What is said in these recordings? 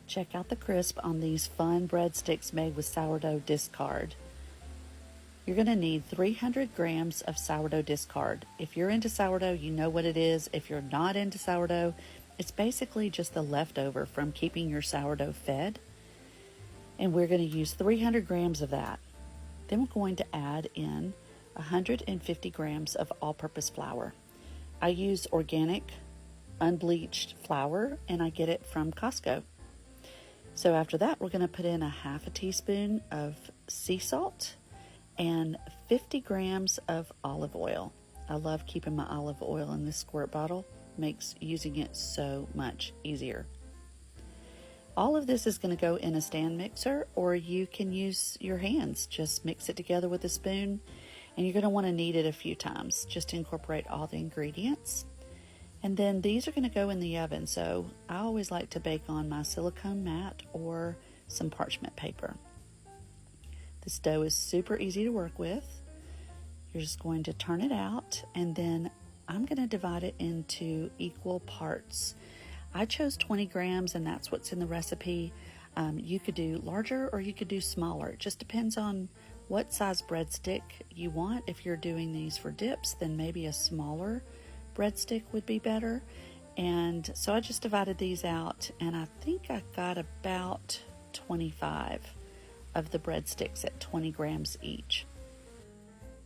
Check out the crisp on these fun breadsticks made with sourdough discard. You're going to need 300 grams of sourdough discard. If you're into sourdough, you know what it is. If you're not into sourdough, it's basically just the leftover from keeping your sourdough fed. And we're going to use 300 grams of that. Then we're going to add in 150 grams of all-purpose flour. I use organic, unbleached flour, and I get it from Costco. So after that, we're going to put in a half a teaspoon of sea salt and 50 grams of olive oil. I love keeping my olive oil in this squirt bottle. Makes using it so much easier. All of this is going to go in a stand mixer, or you can use your hands. Just mix it together with a spoon, and you're going to want to knead it a few times just to incorporate all the ingredients. And then these are going to go in the oven, so I always like to bake on my silicone mat or some parchment paper. This dough is super easy to work with. You're just going to turn it out, and then I'm going to divide it into equal parts. I chose 20 grams, and that's what's in the recipe. You could do larger or you could do smaller. It just depends on what size breadstick you want. If you're doing these for dips, then maybe a smaller breadstick would be better. And so I just divided these out, and I think I got about 25 of the breadsticks at 20 grams each.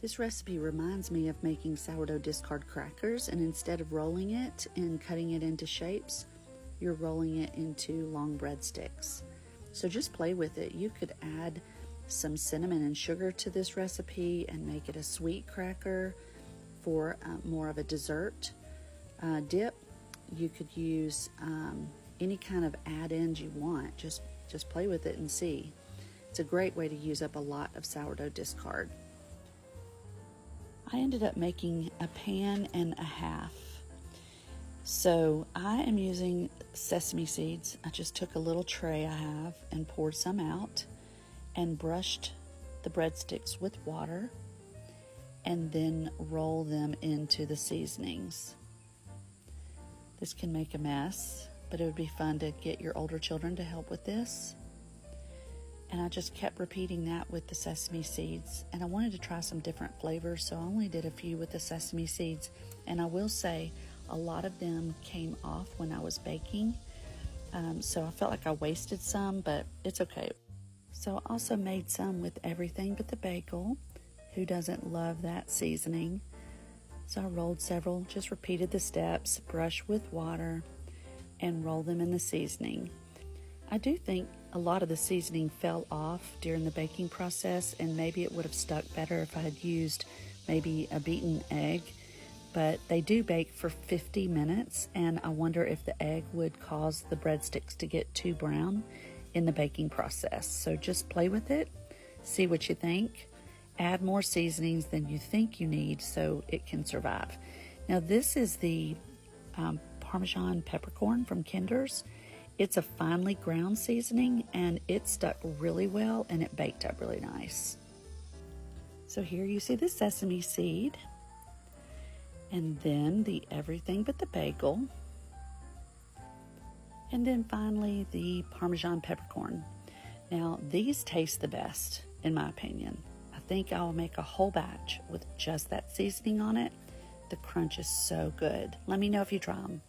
This recipe reminds me of making sourdough discard crackers, and instead of rolling it and cutting it into shapes, you're rolling it into long breadsticks. So just play with it. You could add some cinnamon and sugar to this recipe and make it a sweet cracker for more of a dessert dip. You could use any kind of add-ins you want. Just play with it and see. It's a great way to use up a lot of sourdough discard. I ended up making a pan and a half. So I am using sesame seeds. I just took a little tray I have and poured some out and brushed the breadsticks with water and then roll them into the seasonings. This can make a mess, but it would be fun to get your older children to help with this. And I just kept repeating that with the sesame seeds. And I wanted to try some different flavors, so I only did a few with the sesame seeds. And I will say, a lot of them came off when I was baking. So I felt like I wasted some, but it's okay. So I also made some with everything but the bagel. Who doesn't love that seasoning? So I rolled several, just repeated the steps, brush with water, and roll them in the seasoning. I do think a lot of the seasoning fell off during the baking process, and maybe it would have stuck better if I had used maybe a beaten egg, but they do bake for 50 minutes, and I wonder if the egg would cause the breadsticks to get too brown in the baking process. So just play with it, see what you think, add more seasonings than you think you need so it can survive. Now this is the parmesan peppercorn from Kinder's. It's a finely ground seasoning, and it stuck really well, and it baked up really nice. So here you see the sesame seed, and then the everything but the bagel, and then finally the parmesan peppercorn. Now these taste the best, in my opinion. I think I'll make a whole batch with just that seasoning on it. The crunch is so good. Let me know if you try them.